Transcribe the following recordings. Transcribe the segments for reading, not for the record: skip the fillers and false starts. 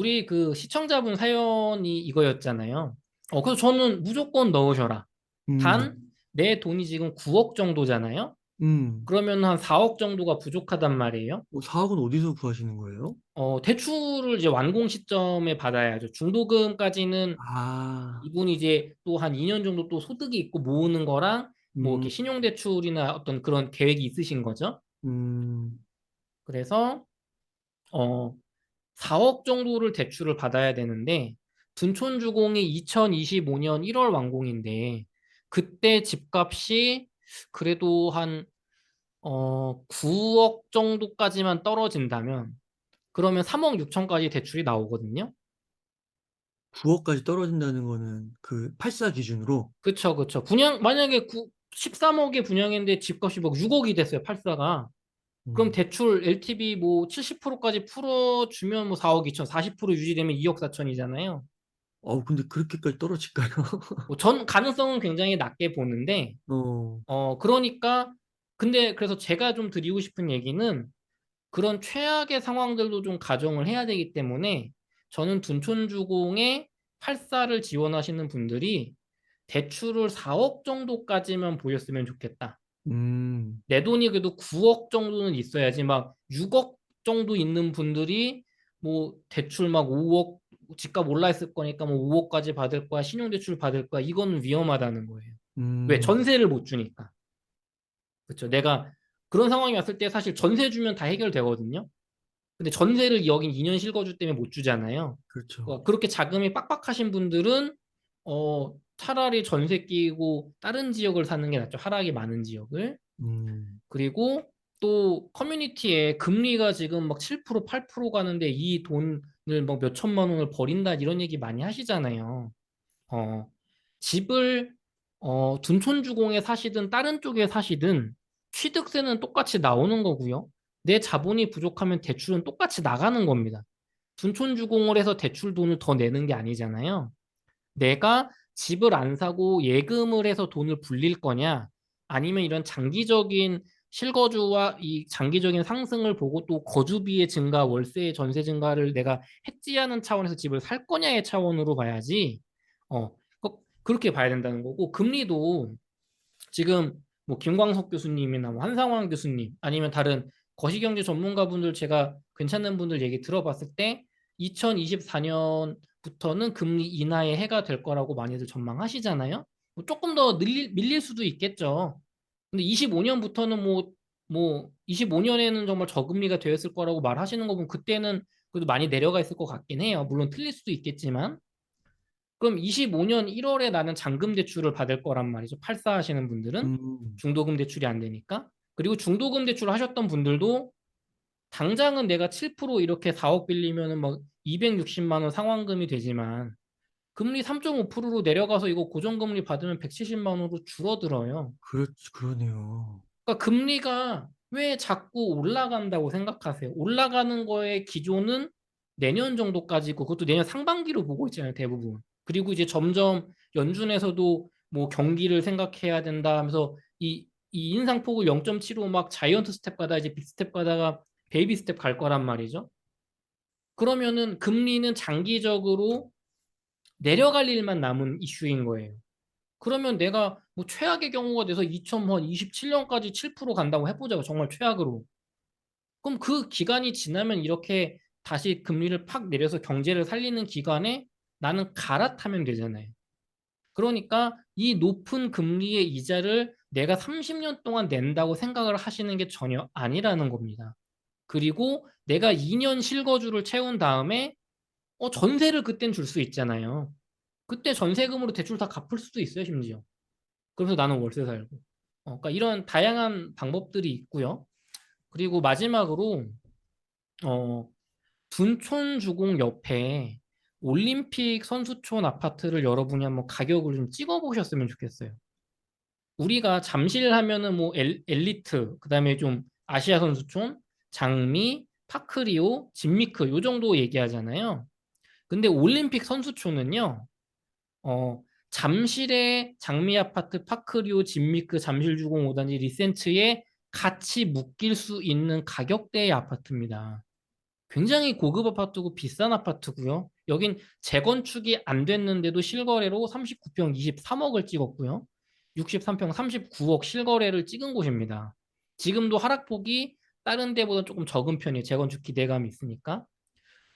우리 그 시청자분 사연이 이거였잖아요. 그래서 저는 무조건 넣으셔라. 네. 단, 내 돈이 지금 9억 정도잖아요. 음. 그러면 한 4억 정도가 부족하단 말이에요. 4억은 어디서 구하시는 거예요? 대출을 이제 완공 시점에 받아야죠. 중도금까지는 아, 이분이 이제 또 한 2년 정도 또 소득이 있고 모으는 거랑 뭐 이렇게 음, 신용대출이나 어떤 그런 계획이 있으신 거죠. 음. 그래서, 어, 4억 정도를 대출을 받아야 되는데 둔촌주공이 2025년 1월 완공인데 그때 집값이 그래도 한 9억 정도까지만 떨어진다면 그러면 3억 6천까지 대출이 나오거든요. 9억까지 떨어진다는 거는 그 84 기준으로. 그쵸, 그쵸. 분양 만약에 13억에 분양했는데 집값이 막 6억이 됐어요, 84가. 그럼 음. 대출 LTV 뭐 70%까지 풀어주면 뭐 4억 2천, 40% 유지되면 2억 4천이잖아요. 근데 그렇게까지 떨어질까요? 전 가능성은 굉장히 낮게 보는데, 어, 그러니까, 근데 그래서 제가 좀 드리고 싶은 얘기는 그런 최악의 상황들도 좀 가정을 해야 되기 때문에 저는 둔촌주공에 8사를 지원하시는 분들이 대출을 4억 정도까지만 보였으면 좋겠다. 음, 내 돈이 그래도 9억 정도는 있어야지 막 6억 정도 있는 분들이 뭐 대출 막 5억 집값 올라 있을 거니까 뭐 5억까지 받을 거야 신용대출 받을 거야 이건 위험하다는 거예요. 왜 음, 전세를 못 주니까. 그렇죠. 내가 그런 상황이 왔을 때 사실 전세 주면 다 해결되거든요. 근데 전세를 여긴 2년 실거주 때문에 못 주잖아요. 그렇죠. 그렇게 자금이 빡빡하신 분들은 차라리 전세 끼고 다른 지역을 사는 게 낫죠. 하락이 많은 지역을. 음, 그리고 또 커뮤니티에 금리가 지금 막 7%, 8% 가는데 이 돈을 막 몇 천만 원을 버린다 이런 얘기 많이 하시잖아요. 어, 집을 둔촌주공에 사시든 다른 쪽에 사시든 취득세는 똑같이 나오는 거고요. 내 자본이 부족하면 대출은 똑같이 나가는 겁니다. 둔촌주공을 해서 대출 돈을 더 내는 게 아니잖아요. 내가 집을 안 사고 예금을 해서 돈을 불릴 거냐, 아니면 이런 장기적인 실거주와 이 장기적인 상승을 보고 또 거주비의 증가, 월세의 전세 증가를 내가 해지하는 차원에서 집을 살 거냐의 차원으로 봐야지, 그렇게 봐야 된다는 거고, 금리도 지금 뭐 김광석 교수님이나 뭐 한상환 교수님 아니면 다른 거시경제 전문가분들 제가 괜찮은 분들 얘기 들어봤을 때 2024년부터는 금리 인하의 해가 될 거라고 많이들 전망하시잖아요. 뭐 조금 더 밀릴 수도 있겠죠. 근데 25년부터는 뭐 25년에는 정말 저금리가 되었을 거라고 말하시는 거 보면 그때는 그래도 많이 내려가 있을 것 같긴 해요. 물론 틀릴 수도 있겠지만. 그럼 25년 1월에 나는 잔금 대출을 받을 거란 말이죠. 8사 하시는 분들은 음, 중도금 대출이 안 되니까. 그리고 중도금 대출 하셨던 분들도 당장은 내가 7% 이렇게 4억 빌리면은 막 260만 원 상환금이 되지만 금리 3.5%로 내려가서 이거 고정금리 받으면 170만 원으로 줄어들어요. 그러네요. 그러니까 금리가 왜 자꾸 올라간다고 생각하세요? 올라가는 거의 기조는 내년 정도까지고 그것도 내년 상반기로 보고 있잖아요, 대부분. 그리고 이제 점점 연준에서도 뭐 경기를 생각해야 된다 하면서 이 인상폭을 0.75 막 자이언트 스텝 가다 이제 빅 스텝 가다가 베이비 스텝 갈 거란 말이죠. 그러면은 금리는 장기적으로 내려갈 일만 남은 이슈인 거예요. 그러면 내가 뭐 최악의 경우가 돼서 2027년까지 7% 간다고 해보자고 정말 최악으로. 그럼 그 기간이 지나면 이렇게 다시 금리를 팍 내려서 경제를 살리는 기간에 나는 갈아타면 되잖아요. 그러니까 이 높은 금리의 이자를 내가 30년 동안 낸다고 생각을 하시는 게 전혀 아니라는 겁니다. 그리고 내가 2년 실거주를 채운 다음에 전세를 그땐 줄 수 있잖아요. 그때 전세금으로 대출 다 갚을 수도 있어요, 심지어. 그래서 나는 월세 살고. 그러니까 이런 다양한 방법들이 있고요. 그리고 마지막으로 어, 둔촌주공 옆에 올림픽 선수촌 아파트를 여러분이 한번 가격을 좀 찍어 보셨으면 좋겠어요. 우리가 잠실 하면은 뭐 엘리트, 그다음에 좀 아시아 선수촌, 장미, 파크리오, 진미크 요 정도 얘기하잖아요. 근데 올림픽 선수촌은요. 잠실의 장미 아파트, 파크리오, 진미크, 잠실주공 5단지, 리센츠에 같이 묶일 수 있는 가격대의 아파트입니다. 굉장히 고급 아파트고 비싼 아파트고요. 여긴 재건축이 안 됐는데도 실거래로 39평 23억을 찍었고요. 63평 39억 실거래를 찍은 곳입니다. 지금도 하락폭이 다른 데보다 조금 적은 편이에요. 재건축 기대감이 있으니까.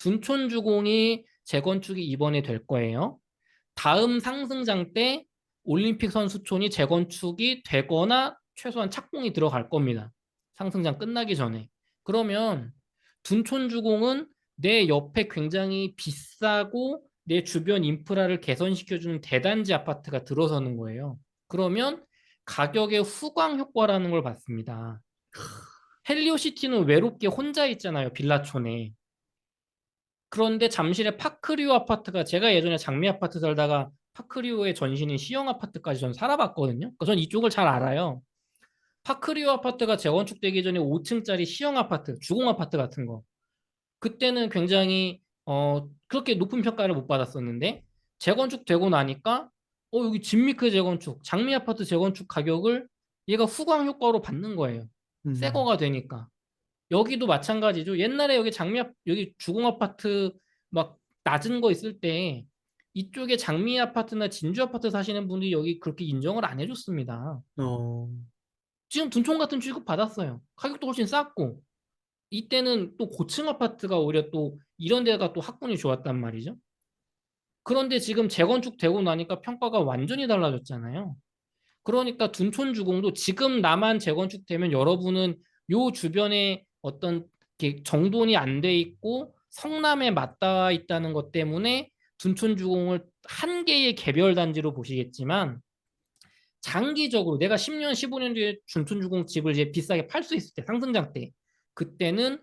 둔촌주공이 재건축이 이번에 될 거예요. 다음 상승장 때 올림픽 선수촌이 재건축이 되거나 최소한 착공이 들어갈 겁니다. 상승장 끝나기 전에. 그러면 둔촌주공은 내 옆에 굉장히 비싸고 내 주변 인프라를 개선시켜주는 대단지 아파트가 들어서는 거예요. 그러면 가격의 후광 효과라는 걸 봤습니다. 헬리오시티는 외롭게 혼자 있잖아요, 빌라촌에. 그런데 잠실의 파크리오 아파트가 제가 예전에 장미 아파트 살다가 파크리오의 전신인 시영 아파트까지 전 살아봤거든요. 그러니까 전 이쪽을 잘 알아요. 파크리오 아파트가 재건축되기 전에 5층짜리 시영 아파트, 주공 아파트 같은 거. 그때는 굉장히 그렇게 높은 평가를 못 받았었는데 재건축되고 나니까 여기 진미크 재건축, 장미 아파트 재건축 가격을 얘가 후광 효과로 받는 거예요. 새 음, 거가 되니까. 여기도 마찬가지죠. 옛날에 여기 여기 주공 아파트 막 낮은 거 있을 때 이쪽에 장미 아파트나 진주 아파트 사시는 분들이 여기 그렇게 인정을 안 해줬습니다. 어, 지금 둔촌 같은 취급 받았어요. 가격도 훨씬 쌌고 이때는 또 고층 아파트가 오히려 또 이런 데가 또 학군이 좋았단 말이죠. 그런데 지금 재건축되고 나니까 평가가 완전히 달라졌잖아요. 그러니까 둔촌주공도 지금 나만 재건축되면 여러분은 요 주변에 어떤 이렇게 정돈이 안 돼 있고 성남에 맞닿아 있다는 것 때문에 둔촌주공을 한 개의 개별 단지로 보시겠지만 장기적으로 내가 10년, 15년 뒤에 둔촌주공 집을 이제 비싸게 팔 수 있을 때 상승장 때 그때는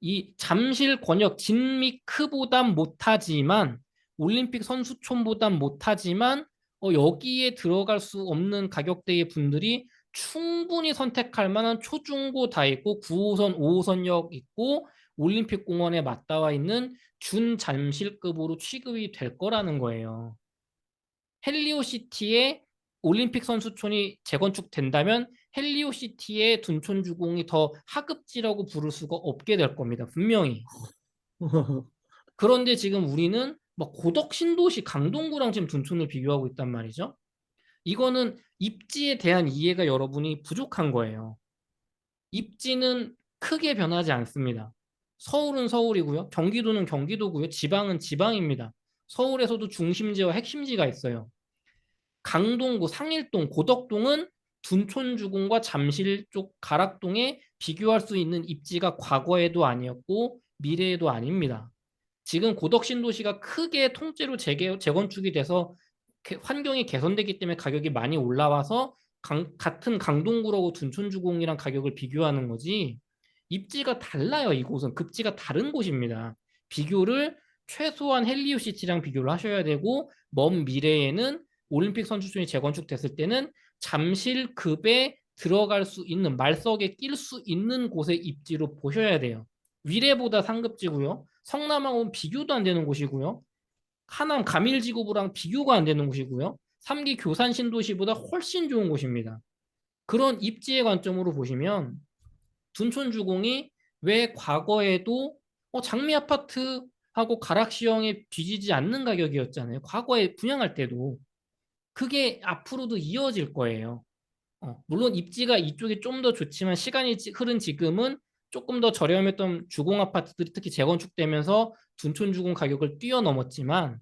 이 잠실 권역 진미크보단 못하지만 올림픽 선수촌보단 못하지만 여기에 들어갈 수 없는 가격대의 분들이 충분히 선택할 만한 초중고 다 있고 9호선, 5호선역 있고 올림픽 공원에 맞닿아 있는 준잠실급으로 취급이 될 거라는 거예요. 헬리오시티의 올림픽 선수촌이 재건축된다면 헬리오시티의 둔촌주공이 더 하급지라고 부를 수가 없게 될 겁니다. 분명히. 그런데 지금 우리는 막 고덕 신도시 강동구랑 지금 둔촌을 비교하고 있단 말이죠. 이거는 입지에 대한 이해가 여러분이 부족한 거예요. 입지는 크게 변하지 않습니다. 서울은 서울이고요. 경기도는 경기도고요. 지방은 지방입니다. 서울에서도 중심지와 핵심지가 있어요. 강동구, 상일동, 고덕동은 둔촌주공과 잠실 쪽 가락동에 비교할 수 있는 입지가 과거에도 아니었고 미래에도 아닙니다. 지금 고덕 신도시가 크게 통째로 재건축이 돼서 환경이 개선되기 때문에 가격이 많이 올라와서 같은 강동구라고 둔촌주공이랑 가격을 비교하는 거지 입지가 달라요. 이곳은 급지가 다른 곳입니다. 비교를 최소한 헬리우시티랑 비교를 하셔야 되고 먼 미래에는 올림픽 선수촌이 재건축됐을 때는 잠실급에 들어갈 수 있는 말석에 낄 수 있는 곳의 입지로 보셔야 돼요. 위례보다 상급지고요. 성남하고는 비교도 안 되는 곳이고요. 하남 가밀지구부랑 비교가 안 되는 곳이고요. 3기 교산 신도시보다 훨씬 좋은 곳입니다. 그런 입지의 관점으로 보시면 둔촌주공이 왜 과거에도 장미 아파트하고 가락시형에 뒤지지 않는 가격이었잖아요. 과거에 분양할 때도. 그게 앞으로도 이어질 거예요. 물론 입지가 이쪽이 좀 더 좋지만 시간이 흐른 지금은 조금 더 저렴했던 주공 아파트들이 특히 재건축되면서 둔촌 주공 가격을 뛰어넘었지만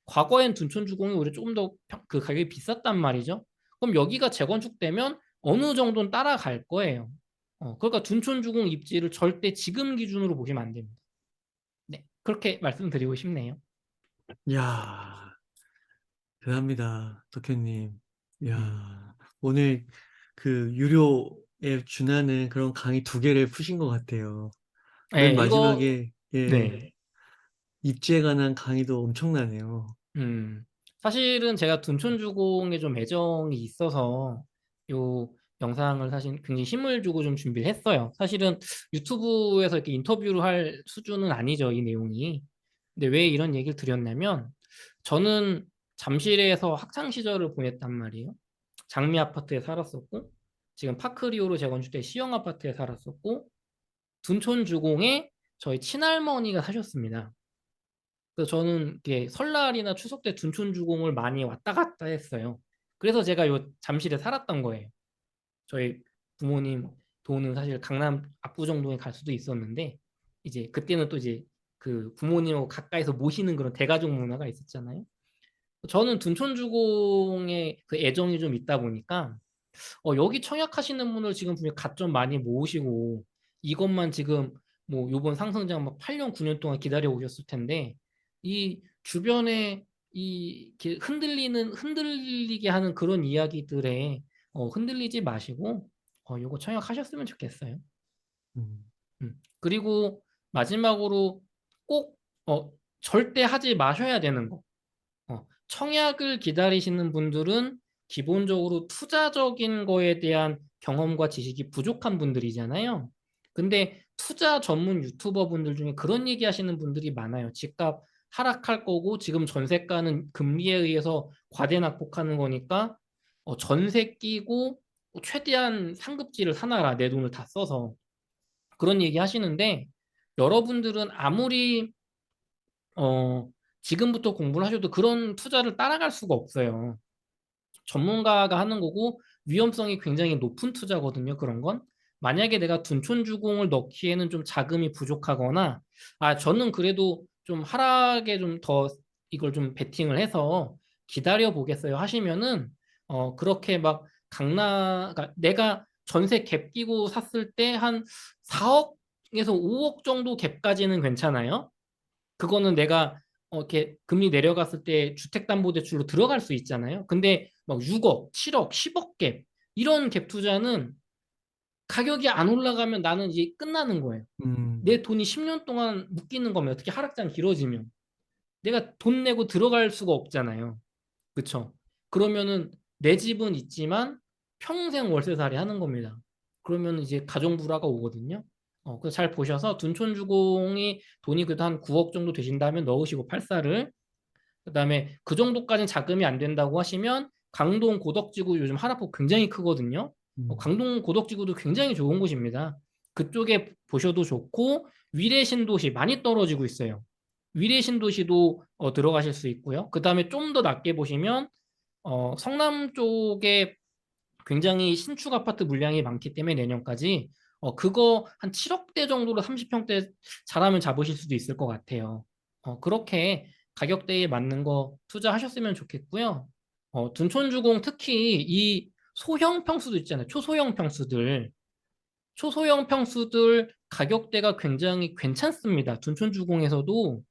과거엔 둔촌 주공이 오히려 조금 더 그 가격이 비쌌단 말이죠. 그럼 여기가 재건축되면 어느 정도는 따라갈 거예요. 그러니까 둔촌 주공 입지를 절대 지금 기준으로 보시면 안 됩니다. 네, 그렇게 말씀드리고 싶네요. 야, 대단합니다, 덕현님. 음. 야, 오늘 그 유료에 준하는 그런 강의 두 개를 푸신 것 같아요. 맨 네, 이거 마지막에, 예, 네. 입지에 관한 강의도 엄청나네요. 음, 사실은 제가 둔촌주공에 좀 애정이 있어서 요 영상을 사실 굉장히 힘을 주고 좀 준비를 했어요. 사실은 유튜브에서 이렇게 인터뷰를 할 수준은 아니죠, 이 내용이. 근데 왜 이런 얘기를 드렸냐면 저는 잠실에서 학창 시절을 보냈단 말이에요. 장미 아파트에 살았었고 지금 파크리오로 재건축된 시영 아파트에 살았었고 둔촌주공에 저희 친할머니가 사셨습니다. 그래서 저는 이렇게 설날이나 추석 때 둔촌주공을 많이 왔다 갔다 했어요. 그래서 제가 요 잠실에 살았던 거예요. 저희 부모님 돈은 사실 강남 압구정동에 갈 수도 있었는데 이제 그때는 또 이제 그 부모님하고 가까이서 모시는 그런 대가족 문화가 있었잖아요. 저는 둔촌주공에 그 애정이 좀 있다 보니까 여기 청약하시는 분을 지금 분명 갓좀 많이 모으시고 이것만 지금 뭐 요번 상승장 막 8년 9년 동안 기다려 오셨을 텐데 이 주변에 이 이렇게 흔들리게 하는 그런 이야기들에 흔들리지 마시고 요거 청약하셨으면 좋겠어요. 음, 그리고 마지막으로 꼭 절대 하지 마셔야 되는 거. 청약을 기다리시는 분들은 기본적으로 투자적인 거에 대한 경험과 지식이 부족한 분들이잖아요. 근데 투자 전문 유튜버 분들 중에 그런 얘기 하시는 분들이 많아요. 집값 하락할 거고 지금 전세가는 금리에 의해서 과대 낙폭하는 거니까 전세 끼고 최대한 상급지를 사놔라. 내 돈을 다 써서. 그런 얘기 하시는데 여러분들은 아무리 어, 지금부터 공부를 하셔도 그런 투자를 따라갈 수가 없어요. 전문가가 하는 거고 위험성이 굉장히 높은 투자거든요. 그런 건. 만약에 내가 둔촌주공을 넣기에는 좀 자금이 부족하거나 저는 그래도 좀 하락에 좀 더 이걸 좀 베팅을 해서 기다려 보겠어요 하시면은 그렇게 막 그러니까 내가 전세 갭 끼고 샀을 때 한 4억에서 5억 정도 갭까지는 괜찮아요. 그거는 내가 이렇게 금리 내려갔을 때 주택담보대출로 들어갈 수 있잖아요. 근데 막 6억, 7억, 10억 갭 이런 갭 투자는 가격이 안 올라가면 나는 이제 끝나는 거예요. 음, 내 돈이 10년 동안 묶이는 거면 어떻게 하락장 길어지면 내가 돈 내고 들어갈 수가 없잖아요. 그쵸? 그러면은 내 집은 있지만 평생 월세살이 하는 겁니다. 그러면 이제 가정불화가 오거든요. 그래서 잘 보셔서 둔촌주공이 돈이 그래도 한 9억 정도 되신다면 넣으시고 8사를 그다음에 그 정도까지는 자금이 안 된다고 하시면 강동 고덕지구 요즘 하락폭 굉장히 크거든요. 음, 강동 고덕지구도 굉장히 좋은 곳입니다. 그쪽에 보셔도 좋고 위례 신도시 많이 떨어지고 있어요. 위례 신도시도 들어가실 수 있고요. 그다음에 좀 더 낮게 보시면 성남 쪽에 굉장히 신축 아파트 물량이 많기 때문에 내년까지 그거 한 7억대 정도로 30평대 잘하면 잡으실 수도 있을 것 같아요. 그렇게 가격대에 맞는 거 투자하셨으면 좋겠고요. 둔촌주공 특히 이 소형 평수도 있잖아요. 초소형 평수들. 초소형 평수들 가격대가 굉장히 괜찮습니다. 둔촌주공에서도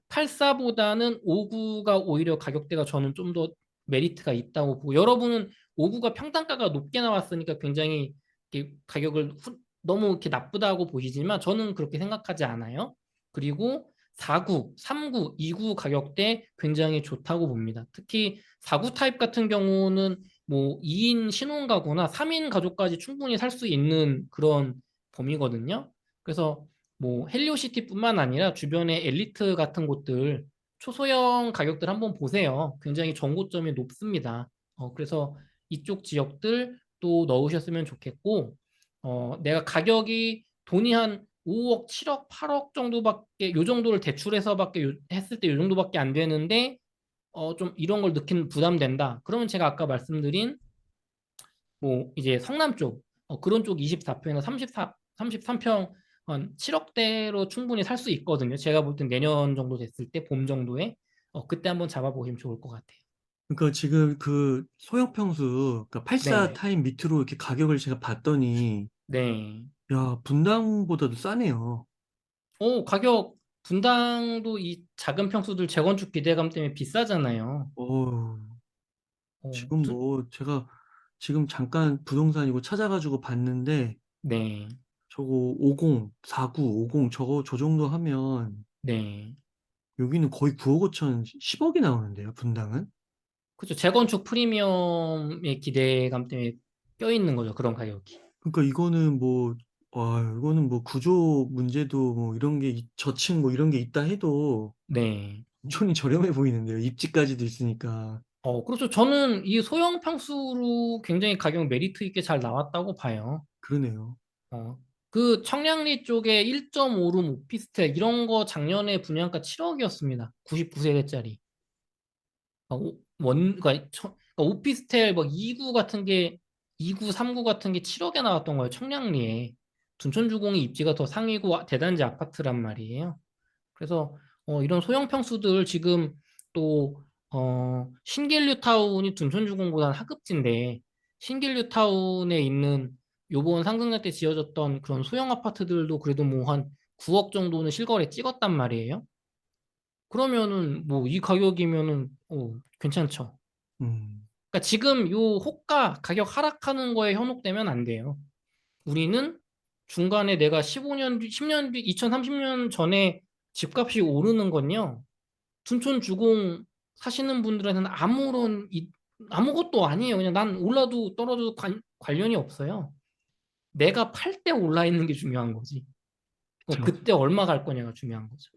84보다는 59가 오히려 가격대가 저는 좀 더 메리트가 있다고 보고 여러분은 59가 평당가가 높게 나왔으니까 굉장히 이렇게 가격을 너무 이렇게 나쁘다고 보시지만 저는 그렇게 생각하지 않아요. 그리고 49, 39, 29 가격대 굉장히 좋다고 봅니다. 특히 49 타입 같은 경우는 뭐 2인 신혼가구나 3인 가족까지 충분히 살 수 있는 그런 범위거든요. 그래서 뭐 헬리오시티뿐만 아니라 주변의 엘리트 같은 곳들 초소형 가격들 한번 보세요. 굉장히 정고점이 높습니다. 그래서 이쪽 지역들 또 넣으셨으면 좋겠고 내가 가격이 돈이 한 5억, 7억, 8억 정도밖에 요 정도를 대출해서밖에 했을 때 요 정도밖에 안 되는데 좀 이런 걸 넣기는 부담된다. 그러면 제가 아까 말씀드린 뭐 이제 성남 쪽 그런 쪽 24평이나 33평 한 7억대로 충분히 살 수 있거든요. 제가 볼 땐 내년 정도 됐을 때 봄 정도에 그때 한번 잡아보시면 좋을 것 같아요. 그러니까 지금 그 소형 평수, 그러니까 84 네네. 타입 밑으로 이렇게 가격을 제가 봤더니, 네. 야, 분당보다도 싸네요. 가격 분당도 이 작은 평수들 재건축 기대감 때문에 비싸잖아요. 어, 어, 지금 두, 뭐 제가 지금 잠깐 부동산이고 찾아가지고 봤는데 네. 저거 50, 49, 50 저거 저 정도 하면 네. 여기는 거의 9억 5천 10억이 나오는데요, 분당은? 그렇죠. 재건축 프리미엄의 기대감 때문에 껴있는 거죠. 그런 가격이. 그러니까 이거는 뭐, 와, 이거는 뭐 구조 문제도 뭐 이런 게 저층 뭐 이런 게 있다 해도 네. 엄청히 저렴해 보이는데요. 입지까지도 있으니까. 그렇죠. 저는 이 소형 평수로 굉장히 가격 메리트 있게 잘 나왔다고 봐요. 그러네요. 어, 그 청량리 쪽에 1.5룸 오피스텔 이런 거 작년에 분양가 7억이었습니다. 99세대짜리. 그러니까 오피스텔 뭐 2구 같은 게 2구, 3구 같은 게 7억에 나왔던 거예요. 청량리에. 둔촌주공이 입지가 더 상위고 대단지 아파트란 말이에요. 그래서 이런 소형 평수들 지금 또 신길뉴타운이 둔촌주공보다는 하급지인데 신길뉴타운에 있는 요번 상승날 때 지어졌던 그런 소형 아파트들도 그래도 뭐 한 9억 정도는 실거래 찍었단 말이에요. 그러면은 뭐 이 가격이면은 괜찮죠. 음, 그러니까 지금 요 호가 가격 하락하는 거에 현혹되면 안 돼요. 우리는 중간에 내가 15년 뒤, 10년 뒤, 2030년 전에 집값이 오르는 건요. 둔촌 주공 사시는 분들한테는 아무것도 아니에요. 그냥 난 올라도 떨어져도 관련이 없어요. 내가 팔 때 올라 있는 게 중요한 거지. 저, 그때 얼마 갈 거냐가 중요한 거죠.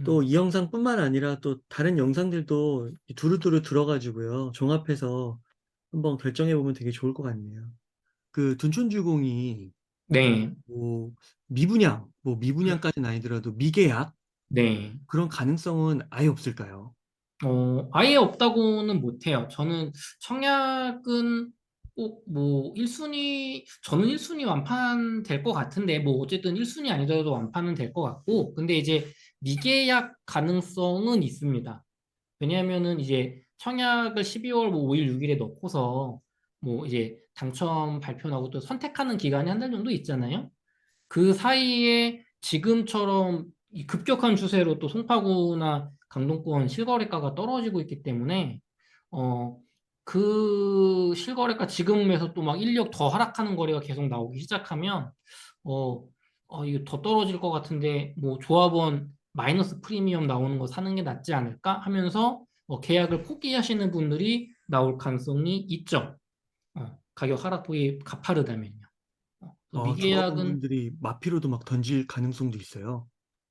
또 음. 이 영상뿐만 아니라 또 다른 영상들도 두루두루 들어가지고요. 종합해서 한번 결정해 보면 되게 좋을 것 같네요. 그 둔촌주공이 네, 뭐 미분양, 뭐 미분양까지는 아니더라도 미계약 네. 그런 가능성은 아예 없을까요? 아예 없다고는 못해요. 저는 청약은 꼭 뭐 1순위, 저는 1순위 완판 될 것 같은데, 뭐 어쨌든 1순위 아니더라도 완판은 될 것 같고, 근데 이제 미계약 가능성은 있습니다. 왜냐하면은 이제 청약을 12월 뭐 5일, 6일에 넣고서 뭐 이제 당첨 발표 나고 또 선택하는 기간이 한 달 정도 있잖아요. 그 사이에 지금처럼 이 급격한 추세로 또 송파구나 강동권 실거래가가 떨어지고 있기 때문에 어, 그 실거래가 지금에서 또 막 1억 더 하락하는 거래가 계속 나오기 시작하면 어, 이거 더 떨어질 것 같은데 뭐 조합원 마이너스 프리미엄 나오는 거 사는 게 낫지 않을까 하면서 계약을 포기하시는 분들이 나올 가능성이 있죠. 가격 하락폭이 가파르다면요. 그래서 미계약은 조합원분들이 마피로도 막 던질 가능성도 있어요.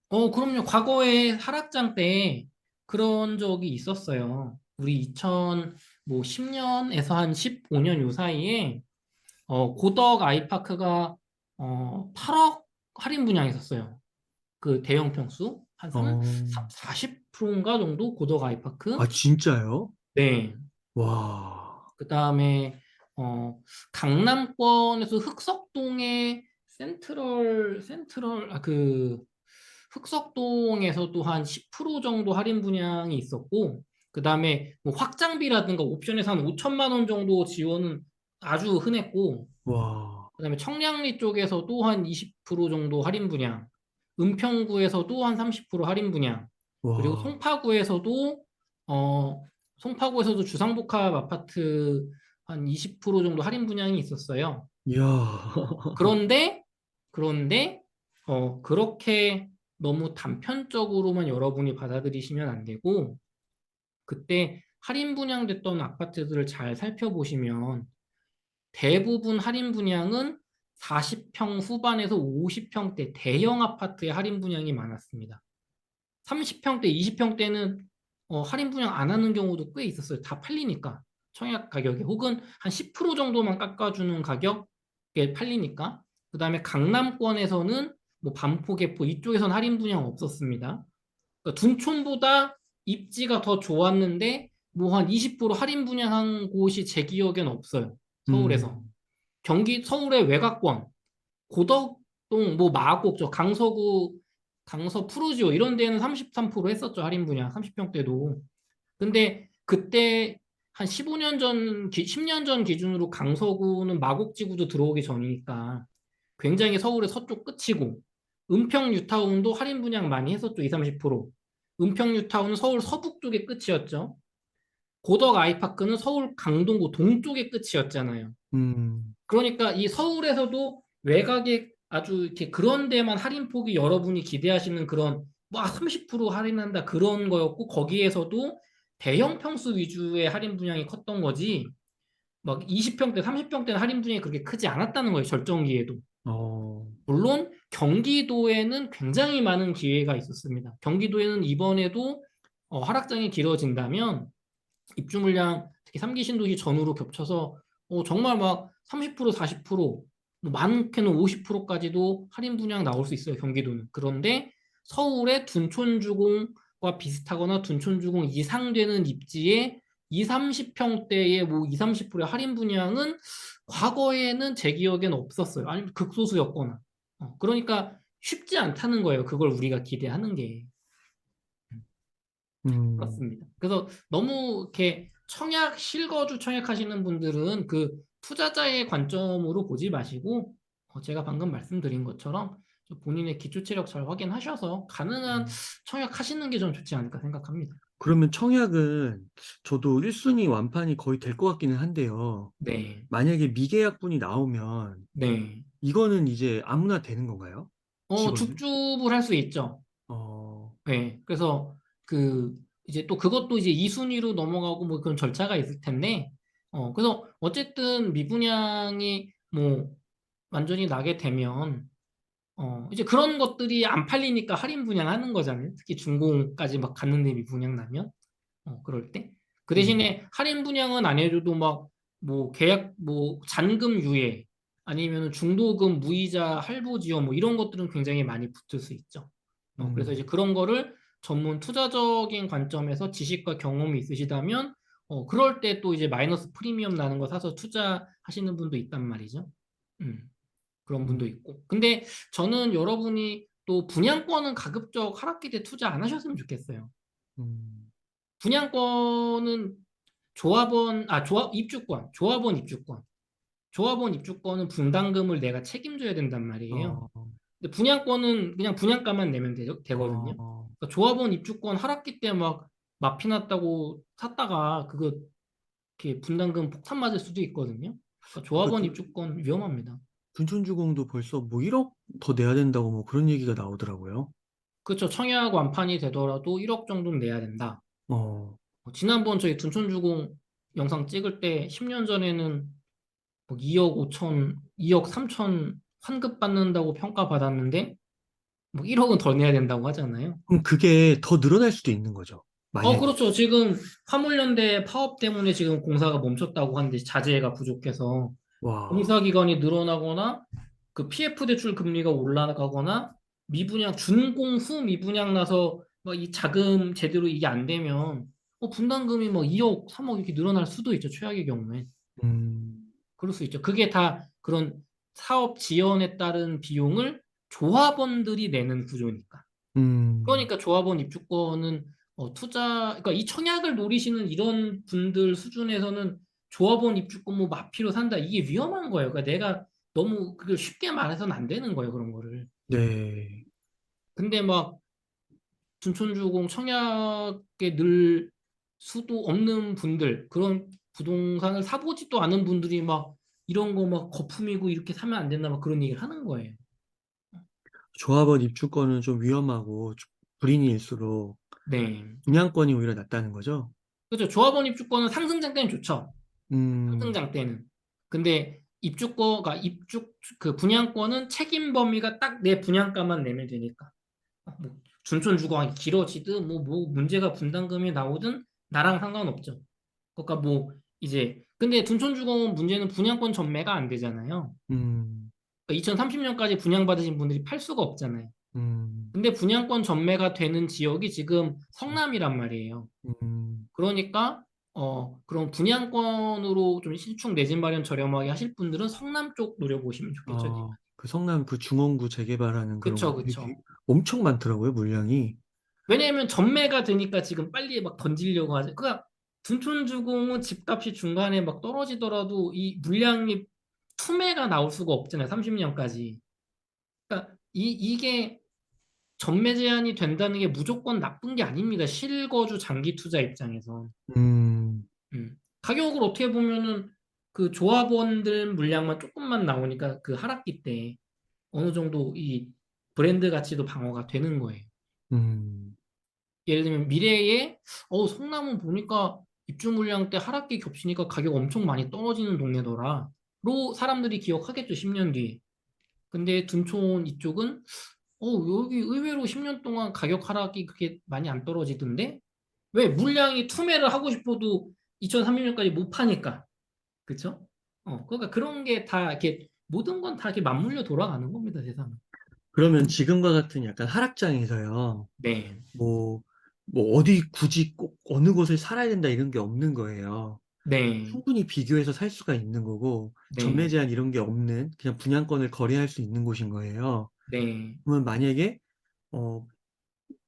그럼요. 과거에 하락장 때 그런 적이 있었어요. 우리 2010년에서 한 15년 요 사이에 고덕 아이파크가 8억 할인 분양했었어요. 그 대형 평수 한 어, 40%인가 정도 고덕 아이파크. 아, 진짜요? 네. 와, 그다음에 강남권에서 흑석동에 흑석동에서도 한 10% 정도 할인 분양이 있었고 그다음에 뭐 확장비라든가 옵션에서 한 5천만 원 정도 지원은 아주 흔했고 와, 그다음에 청량리 쪽에서도 한 20% 정도 할인 분양, 은평구에서도 한 30% 할인 분양, 그리고 와, 어, 송파구에서도 주상복합 아파트 한 20% 정도 할인 분양이 있었어요. 이야, 그런데, 그런데, 그렇게 너무 단편적으로만 여러분이 받아들이시면 안 되고, 그때 할인 분양됐던 아파트들을 잘 살펴보시면 대부분 할인 분양은 40평 후반에서 50평대 대형 아파트의 할인 분양이 많았습니다. 30평대, 20평대는 할인 분양 안 하는 경우도 꽤 있었어요. 다 팔리니까. 청약 가격에. 혹은 한 10% 정도만 깎아주는 가격에 팔리니까. 그 다음에 강남권에서는 뭐 반포, 개포 이쪽에선 할인 분양 없었습니다. 그러니까 둔촌보다 입지가 더 좋았는데 뭐 한 20% 할인 분양한 곳이 제 기억엔 없어요. 서울에서. 음, 서울의 외곽권, 고덕동, 뭐 마곡, 저 강서구, 강서 푸르지오 이런 데는 33% 했었죠. 할인 분양 30평대도. 근데 그때 한 15년 전, 10년 전 기준으로 강서구는 마곡지구도 들어오기 전이니까 굉장히 서울의 서쪽 끝이고 은평 뉴타운도 할인 분양 많이 했었죠. 20, 30%. 은평 뉴타운은 서울 서북 쪽의 끝이었죠. 고덕 아이파크는 서울 강동구 동쪽의 끝이었잖아요. 음, 그러니까 이 서울에서도 외곽에 아주 이렇게 그런 데만 할인폭이 여러분이 기대하시는 그런 막 30% 할인한다 그런 거였고 거기에서도 대형 평수 위주의 할인 분양이 컸던 거지 막 20평대, 30평대는 할인 분양이 그렇게 크지 않았다는 거예요. 절정기에도. 어, 물론 경기도에는 굉장히 많은 기회가 있었습니다. 경기도에는 이번에도 하락장이 길어진다면 입주 물량 특히 3기 신도시 전후로 겹쳐서 정말 막 30%, 40% 뭐 많게는 50%까지도 할인 분양 나올 수 있어요, 경기도는. 그런데 서울의 둔촌주공과 비슷하거나 둔촌주공 이상 되는 입지에 2, 30평대의 뭐 2, 30%의 할인 분양은 과거에는 제 기억에는 없었어요. 아니면 극소수였거나. 그러니까 쉽지 않다는 거예요. 그걸 우리가 기대하는 게. 음, 그렇습니다. 그래서 너무 이렇게 실거주 청약하시는 분들은 그 투자자의 관점으로 보지 마시고 제가 방금 말씀드린 것처럼 본인의 기초 체력 잘 확인하셔서 가능한 음. 청약하시는 게 좀 좋지 않을까 생각합니다. 그러면 청약은 저도 1순위 완판이 거의 될 것 같기는 한데요. 네, 만약에 미계약분이 나오면 네. 이거는 이제 아무나 되는 건가요? 직원은? 죽줍을 할 수 있죠. 어, 네. 그래서 그 이제 또 그것도 이제 2순위로 넘어가고 뭐 그런 절차가 있을 텐데 그래서 어쨌든 미분양이 뭐 완전히 나게 되면 이제 그런 것들이 안 팔리니까 할인 분양하는 거잖아요. 특히 준공까지 막 갔는데 미분양 나면 그럴 때. 그 음, 대신에 할인 분양은 안 해줘도 막 뭐 계약 뭐 잔금 유예 아니면 중도금 무이자 할부 지원 뭐 이런 것들은 굉장히 많이 붙을 수 있죠. 그래서 이제 음, 그런 거를 전문 투자적인 관점에서 지식과 경험이 있으시다면 그럴 때 또 이제 마이너스 프리미엄 나는 거 사서 투자하시는 분도 있단 말이죠. 음. 그런 분도 음, 있고. 근데 저는 여러분이 또 분양권은 가급적 하락기 때 투자 안 하셨으면 좋겠어요. 음, 분양권은 조합원 입주권. 조합원 입주권은 분담금을 내가 책임져야 된단 말이에요. 어, 근데 분양권은 그냥 분양가만 내면 되거든요. 어, 그러니까 조합원 입주권 하락기 때 막 마피 났다고 샀다가 그거 이렇게 분담금 폭탄 맞을 수도 있거든요. 그러니까 그러니까 조합원 입주권 위험합니다. 둔촌주공도 벌써 뭐 1억 더 내야 된다고 뭐 그런 얘기가 나오더라고요. 그렇죠. 청약 완판이 되더라도 1억 정도는 내야 된다. 어, 지난번 저희 둔촌주공 영상 찍을 때 10년 전에는 뭐 2억 5천, 2억 3천 환급 받는다고 평가받았는데 뭐 1억은 더 내야 된다고 하잖아요. 그럼 그게 더 늘어날 수도 있는 거죠. 만약에. 그렇죠. 지금 화물연대 파업 때문에 지금 공사가 멈췄다고 하는데 자재가 부족해서 와, 공사 기간이 늘어나거나 그 PF 대출 금리가 올라가거나 미분양 준공 후 미분양 나서 막 이 자금 제대로 이게 안 되면 분담금이 뭐 2억, 3억 이렇게 늘어날 수도 있죠. 최악의 경우에. 음, 그럴 수 있죠. 그게 다 그런 사업 지연에 따른 비용을 조합원들이 내는 구조니까. 음, 그러니까 조합원 입주권은 그러니까 이 청약을 노리시는 이런 분들 수준에서는 조합원 입주권 뭐 마피로 산다 이게 위험한 거예요. 그러니까 내가 너무 그걸 쉽게 말해서는 안 되는 거예요. 그런 거를. 네. 근데 막 둔촌주공 청약에 늘 수도 없는 분들 그런 부동산을 사보지도 않은 분들이 막 이런 거 막 거품이고 이렇게 사면 안 된다 막 그런 얘기를 하는 거예요. 조합원 입주권은 좀 위험하고 불이인일수록 네. 분양권이 오히려 낫다는 거죠. 그렇죠. 조합원 입주권은 상승장 때는 좋죠. 음, 상승장 때는. 근데 그 분양권은 책임 범위가 딱 내 분양가만 내면 되니까. 뭐 준촌 주거가 길어지든 뭐 문제가 분담금이 나오든 나랑 상관없죠. 그러니까 뭐 이제 근데 둔촌 주거는 문제는 분양권 전매가 안 되잖아요. 음, 그러니까 2030년까지 분양받으신 분들이 팔 수가 없잖아요. 음, 근데 분양권 전매가 되는 지역이 지금 성남이란 말이에요. 음, 그러니까 그런 분양권으로 좀 신축 내집 마련 저렴하게 하실 분들은 성남 쪽 노려보시면 좋겠죠. 그 성남 그 중원구 재개발하는 그런 그쵸, 곳들이 그쵸. 엄청 많더라고요, 물량이. 왜냐하면 전매가 되니까 지금 빨리 막 던지려고 하죠. 그러니까 둔촌주공은 집값이 중간에 막 떨어지더라도 이 물량이 투매가 나올 수가 없잖아요. 30년까지. 그러니까 이게 전매 제한이 된다는 게 무조건 나쁜 게 아닙니다. 실거주 장기 투자 입장에서. 음, 가격을 어떻게 보면은 그 조합원들 물량만 조금만 나오니까 그 하락기 때 어느 정도 이 브랜드 가치도 방어가 되는 거예요. 음, 예를 들면 미래에 성남은 보니까 입주 물량 때 하락기 겹치니까 가격 엄청 많이 떨어지는 동네더라로 사람들이 기억하겠죠, 10년 뒤에. 근데 둔촌 이쪽은 여기 의외로 10년 동안 가격 하락이 그렇게 많이 안 떨어지던데? 왜? 물량이 투매를 하고 싶어도 2030년까지 못 파니까. 그쵸? 그러니까 그런 게 다 이렇게 모든 건 다 이렇게 맞물려 돌아가는 겁니다, 세상은. 그러면 지금과 같은 약간 하락장에서요. 네, 뭐, 뭐 어디 굳이 꼭 어느 곳을 살아야 된다 이런 게 없는 거예요. 네, 충분히 비교해서 살 수가 있는 거고, 전매 네, 제한 이런 게 없는 그냥 분양권을 거래할 수 있는 곳인 거예요. 네, 그러면 만약에, 어,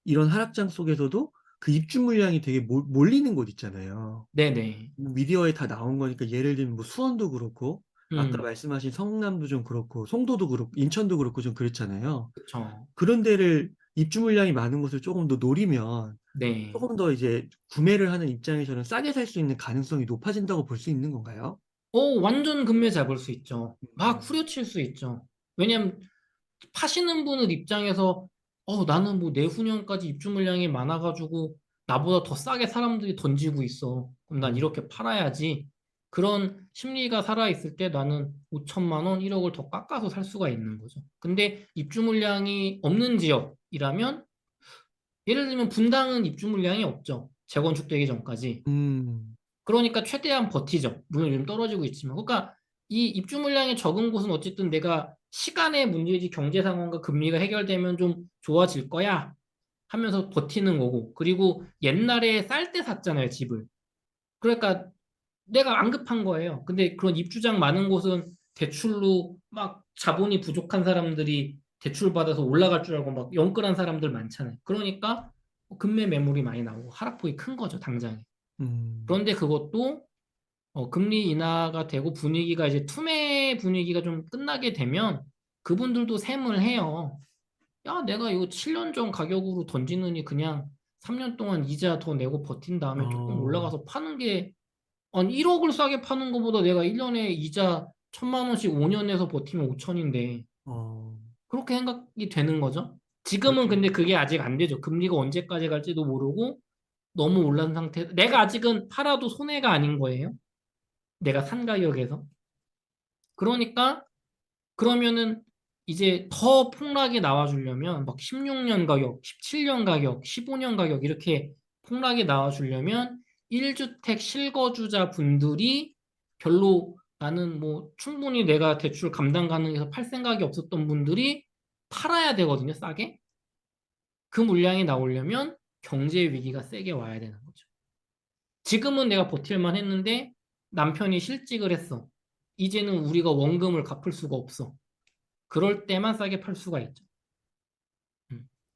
이런 하락장 속에서도 그 입주 물량이 되게 몰리는 곳 있잖아요. 네, 네. 뭐 미디어에 다 나온 거니까 예를 들면 뭐 수원도 그렇고, 아까 음, 말씀하신 성남도 좀 그렇고, 송도도 그렇고, 인천도 그렇고 좀 그렇잖아요. 그쵸. 그런 데를 입주 물량이 많은 곳을 조금 더 노리면 네. 조금 더 이제 구매를 하는 입장에서는 싸게 살 수 있는 가능성이 높아진다고 볼 수 있는 건가요? 완전 금매 잡을 수 있죠. 막 음. 후려칠 수 있죠. 왜냐면 파시는 분들 입장에서 나는 뭐 내후년까지 입주 물량이 많아가지고 나보다 더 싸게 사람들이 던지고 있어. 그럼 난 음. 이렇게 팔아야지. 그런 심리가 살아있을 때 나는 5천만 원, 1억을 더 깎아서 살 수가 있는 거죠. 근데 입주 물량이 없는 지역이라면 예를 들면 분당은 입주 물량이 없죠. 재건축되기 전까지. 음. 그러니까 최대한 버티죠. 물론 요즘 떨어지고 있지만. 그러니까 이 입주 물량이 적은 곳은 어쨌든 내가 시간의 문제지 경제 상황과 금리가 해결되면 좀 좋아질 거야 하면서 버티는 거고. 그리고 옛날에 쌀 때 샀잖아요, 집을. 그러니까 내가 안 급한 거예요. 근데 그런 입주장 많은 곳은 대출로 막 자본이 부족한 사람들이 대출 받아서 올라갈 줄 알고 막 영끌한 사람들 많잖아요. 그러니까 금매 매물이 많이 나오고 하락폭이 큰 거죠, 당장에. 음. 그런데 그것도 금리 인하가 되고 분위기가 이제 투매 분위기가 좀 끝나게 되면 그분들도 셈을 해요. 야, 내가 이거 7년 전 가격으로 던지느니 그냥 3년 동안 이자 더 내고 버틴 다음에 조금 어. 올라가서 파는 게, 아니, 1억을 싸게 파는 것보다 내가 1년에 이자 1,000만 원씩 5년 내서 버티면 5천인데, 어. 그렇게 생각이 되는 거죠. 지금은 그렇게. 근데 그게 아직 안 되죠. 금리가 언제까지 갈지도 모르고 너무 올란 상태. 내가 아직은 팔아도 손해가 아닌 거예요. 내가 산 가격에서. 그러니까 그러면은 이제 더 폭락이 나와주려면 막 16년 가격, 17년 가격, 15년 가격 이렇게 폭락이 나와주려면 1주택 실거주자 분들이 별로 나는 뭐 충분히 내가 대출 감당 가능해서 팔 생각이 없었던 분들이 팔아야 되거든요, 싸게. 그 물량이 나오려면 경제 위기가 세게 와야 되는 거죠. 지금은 내가 버틸만 했는데 남편이 실직을 했어. 이제는 우리가 원금을 갚을 수가 없어. 그럴 때만 싸게 팔 수가 있죠.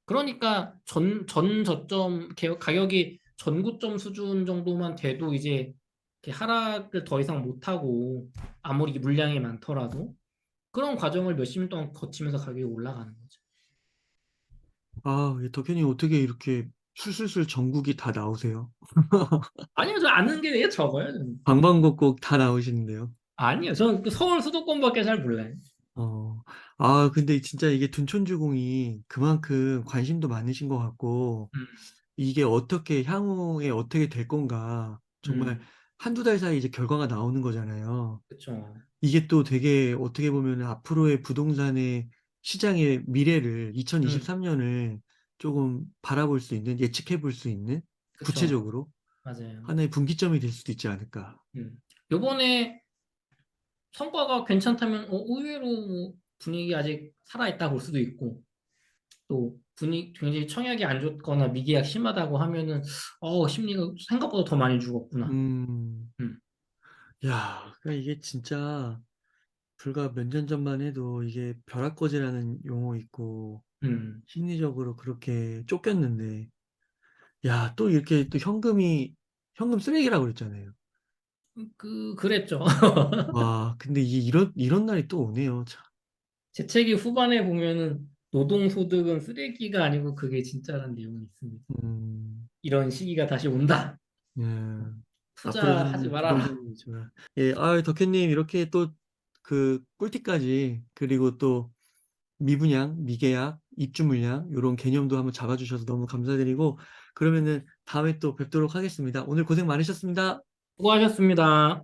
그러니까 전 저점 가격이 전고점 수준 정도만 돼도 이제 이렇게 하락을 더 이상 못하고 아무리 물량이 많더라도 그런 과정을 몇십 년 동안 거치면서 가격이 올라가는 거죠. 아, 이 덕현님 어떻게 이렇게 술술술 전국이 다 나오세요? 아니요, 저 아는 게 되게 적어요. 저는. 방방곡곡 다 나오시는데요. 아니요, 저는 그 서울 수도권밖에 잘 몰라요. 어. 아, 근데 진짜 이게 둔촌주공이 그만큼 관심도 많으신 것 같고, 음, 이게 어떻게 향후에 어떻게 될 건가, 정말 음, 한두 달 사이 이제 결과가 나오는 거잖아요. 그쵸. 이게 또 되게 어떻게 보면 앞으로의 부동산의 시장의 미래를 음, 2023년을 조금 바라볼 수 있는, 예측해 볼 수 있는 그쵸. 구체적으로 맞아요. 하나의 분기점이 될 수도 있지 않을까. 요번에 성과가 괜찮다면 의외로 뭐 분위기 아직 살아있다 볼 수도 있고 또 분위기 굉장히 청약이 안 좋거나 미계약 심하다고 하면은 심리가 생각보다 더 많이 죽었구나. 음, 음, 야, 그러니까 이게 진짜 불과 몇 년 전만 해도 이게 벼락거지라는 용어 있고 음. 심리적으로 그렇게 쫓겼는데, 야, 또 이렇게 또 현금 쓰레기라고 그랬잖아요. 그랬죠. 와, 근데 이런 날이 또 오네요. 참. 재채기 후반에 보면은 노동소득은 쓰레기가 아니고 그게 진짜라는 내용이 있습니다. 음. 이런 시기가 다시 온다. 예. 투자하지 앞으로는 말아라. 부동산이지만. 예, 덕현님, 이렇게 또 그 꿀팁까지, 그리고 또 미분양, 미계약, 입주 물량, 이런 개념도 한번 잡아주셔서 너무 감사드리고, 그러면은 다음에 또 뵙도록 하겠습니다. 오늘 고생 많으셨습니다. 수고하셨습니다.